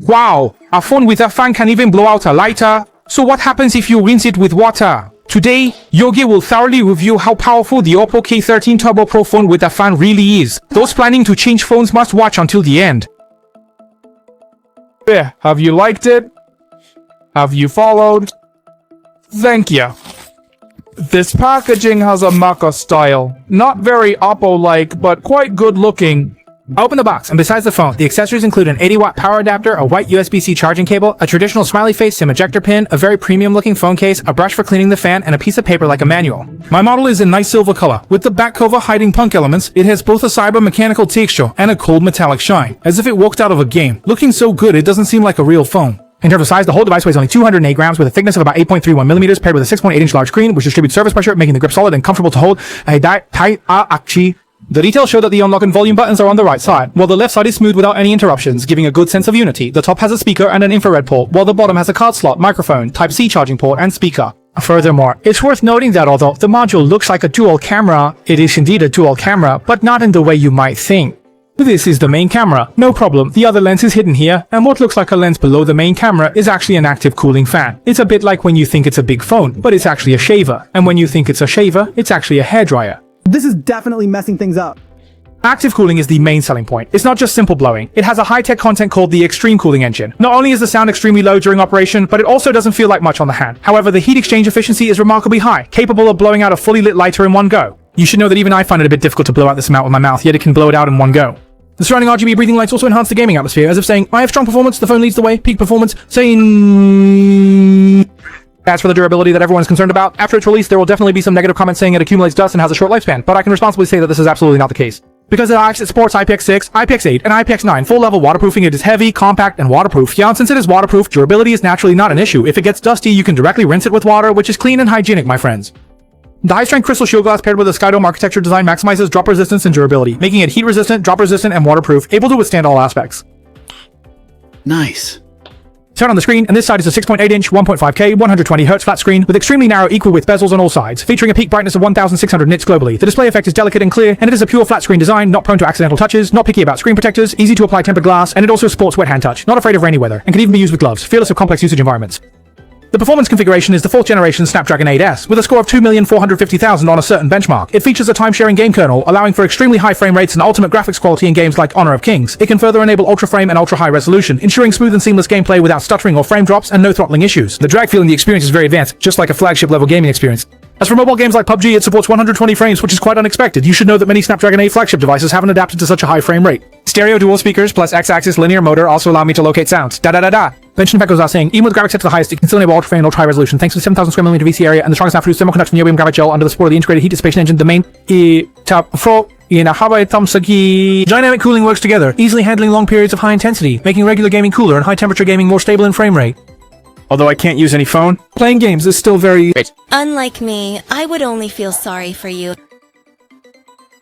Wow, a phone with a fan can even blow out a lighter. So what happens if you rinse it with water? Today, Yogi will thoroughly review how powerful the OPPO K13 Turbo Pro phone with a fan really is. Those planning to change phones must watch until the end. Yeah, have you liked it? Have you followed? Thank you. This packaging has a mecha style. Not very OPPO-like, but quite good looking. Open the box, and besides the phone, the accessories include an 80-watt power adapter, a white USB-C charging cable, a traditional smiley face SIM ejector pin, a very premium-looking phone case, a brush for cleaning the fan, and a piece of paper like a manual. My model is in nice silver color. With the back cover hiding punk elements, it has both a cyber mechanical texture and a cold metallic shine, as if it walked out of a game. Looking so good, it doesn't seem like a real phone. In terms of size, the whole device weighs only 208 grams with a thickness of about 8.31 millimeters, paired with a 6.8-inch large screen, which distributes surface pressure, making the grip solid and comfortable to hold. The details show that the unlock and volume buttons are on the right side, while the left side is smooth without any interruptions, giving a good sense of unity. The top has a speaker and an infrared port, while the bottom has a card slot, microphone, Type-C charging port, and speaker. Furthermore, it's worth noting that although the module looks like a dual camera, it is indeed a dual camera, but not in the way you might think. This is the main camera. No problem, the other lens is hidden here, and what looks like a lens below the main camera is actually an active cooling fan. It's a bit like when you think it's a big phone, but it's actually a shaver, and when you think it's a shaver, it's actually a hairdryer. This is definitely messing things up. Active cooling is the main selling point. It's not just simple blowing. It has a high-tech content called the extreme cooling engine. Not only is the sound extremely low during operation, but it also doesn't feel like much on the hand. However, the heat exchange efficiency is remarkably high, capable of blowing out a fully lit lighter in one go. You should know that even I find it a bit difficult to blow out this amount with my mouth, yet it can blow it out in one go. The surrounding RGB breathing lights also enhance the gaming atmosphere, as if saying, I have strong performance, the phone leads the way, peak performance, saying... As for the durability that everyone is concerned about, after its release there will definitely be some negative comments saying it accumulates dust and has a short lifespan, but I can responsibly say that this is absolutely not the case. Because it supports IPX6, IPX8, and IPX9 full-level waterproofing, it is heavy, compact, and waterproof. Yeah, and since it is waterproof, durability is naturally not an issue. If it gets dusty, you can directly rinse it with water, which is clean and hygienic, my friends. The high-strength crystal shield glass paired with a Skydome architecture design maximizes drop resistance and durability, making it heat-resistant, drop-resistant, and waterproof, able to withstand all aspects. Nice. Turn on the screen, and this side is a 6.8-inch, 1.5K, 120Hz flat screen with extremely narrow equal-width bezels on all sides, featuring a peak brightness of 1600 nits globally. The display effect is delicate and clear, and it is a pure flat screen design, not prone to accidental touches, not picky about screen protectors, easy to apply tempered glass, and it also supports wet hand touch, not afraid of rainy weather, and can even be used with gloves, fearless of complex usage environments. The performance configuration is the 4th generation Snapdragon 8S, with a score of 2,450,000 on a certain benchmark. It features a time-sharing game kernel, allowing for extremely high frame rates and ultimate graphics quality in games like Honor of Kings. It can further enable ultra-frame and ultra-high resolution, ensuring smooth and seamless gameplay without stuttering or frame drops and no throttling issues. The drag feel in the experience is very advanced, just like a flagship-level gaming experience. As for mobile games like PUBG, it supports 120 frames, which is quite unexpected. You should know that many Snapdragon 8 flagship devices haven't adapted to such a high frame rate. Stereo dual speakers plus X-axis linear motor also allow me to locate sounds. Da-da-da-da. Bench and goes out saying, even with graphics set to the highest, it can still enable ultra-frame and ultra-high resolution thanks to the 7,000 square millimeter VC area and the strongest mass-produced semiconductor neobium graphite gel under the support of the integrated heat dissipation engine. The main dynamic cooling works together, easily handling long periods of high intensity, making regular gaming cooler and high-temperature gaming more stable in frame rate. Although I can't use any phone, playing games is still very... Unlike me, I would only feel sorry for you.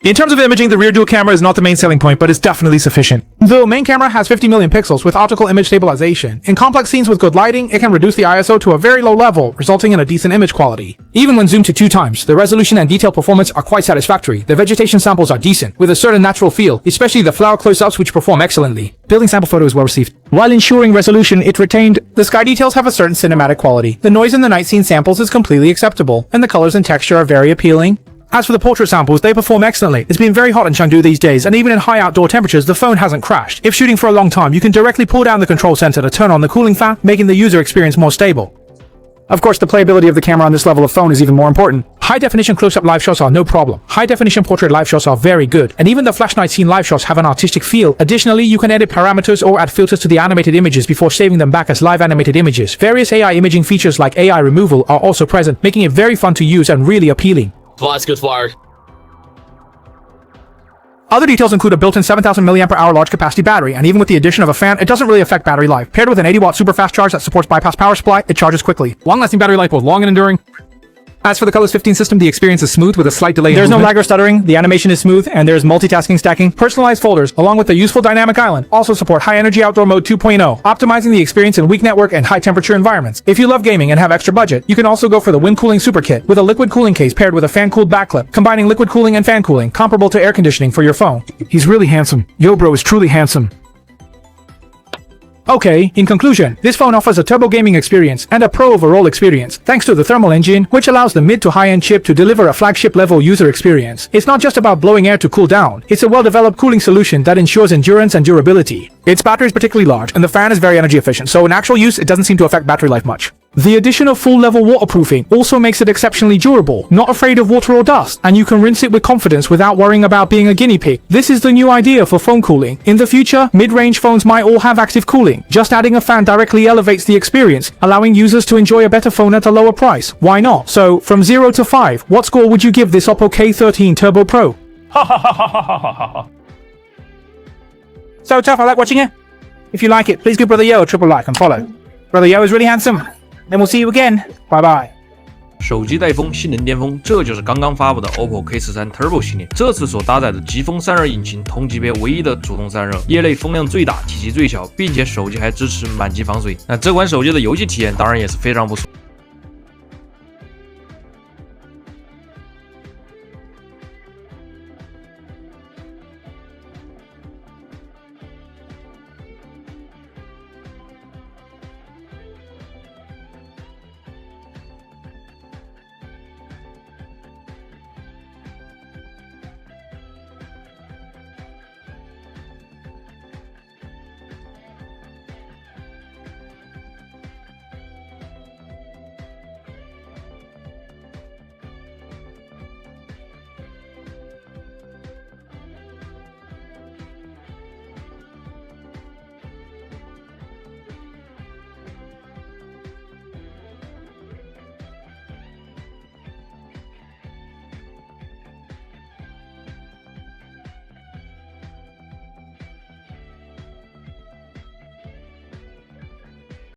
In terms of imaging, the rear dual camera is not the main selling point, but it's definitely sufficient. The main camera has 50 million pixels with optical image stabilization. In complex scenes with good lighting, it can reduce the ISO to a very low level, resulting in a decent image quality. Even when zoomed to 2 times, the resolution and detail performance are quite satisfactory. The vegetation samples are decent, with a certain natural feel, especially the flower close-ups which perform excellently. Building sample photo is well received. While ensuring resolution, it retained the sky details have a certain cinematic quality. The noise in the night scene samples is completely acceptable, and the colors and texture are very appealing. As for the portrait samples, they perform excellently. It's been very hot in Chengdu these days, and even in high outdoor temperatures, the phone hasn't crashed. If shooting for a long time, you can directly pull down the control center to turn on the cooling fan, making the user experience more stable. Of course, the playability of the camera on this level of phone is even more important. High-definition close-up live shots are no problem. High-definition portrait live shots are very good, and even the flash night scene live shots have an artistic feel. Additionally, you can edit parameters or add filters to the animated images before saving them back as live animated images. Various AI imaging features like AI removal are also present, making it very fun to use and really appealing. That's good fire. Other details include a built-in 7,000 mAh large capacity battery, and even with the addition of a fan, it doesn't really affect battery life. Paired with an 80-watt super fast charge that supports bypass power supply, it charges quickly. Long-lasting battery life, both long and enduring. As for the Colors 15 system, the experience is smooth with a slight delay. There's no lag or stuttering, the animation is smooth, and there's multitasking stacking. Personalized folders, along with the useful dynamic island, also support high-energy outdoor mode 2.0, optimizing the experience in weak network and high-temperature environments. If you love gaming and have extra budget, you can also go for the wind cooling super kit, with a liquid cooling case paired with a fan-cooled backclip, combining liquid cooling and fan cooling, comparable to air conditioning for your phone. He's really handsome. Yo bro is truly handsome. Okay, in conclusion, this phone offers a turbo gaming experience and a pro overall experience, thanks to the thermal engine, which allows the mid to high-end chip to deliver a flagship-level user experience. It's not just about blowing air to cool down, it's a well-developed cooling solution that ensures endurance and durability. Its battery is particularly large, and the fan is very energy efficient, so in actual use, it doesn't seem to affect battery life much. The addition of full-level waterproofing also makes it exceptionally durable, not afraid of water or dust, and you can rinse it with confidence without worrying about being a guinea pig. This is the new idea for phone cooling. In the future, mid-range phones might all have active cooling. Just adding a fan directly elevates the experience, allowing users to enjoy a better phone at a lower price. Why not? So, from 0 to 5, what score would you give this OPPO K13 Turbo Pro? So tough, I like watching it. If you like it, please give Brother Yo a triple like and follow. Brother Yo is really handsome. Then we'll see you again. Bye bye. 手机带风，性能巅峰，这就是刚刚发布的 OPPO K13 Turbo 系列。这次所搭载的疾风散热引擎，同级别唯一的主动散热，业内风量最大，体积最小，并且手机还支持满级防水。那这款手机的游戏体验当然也是非常不错。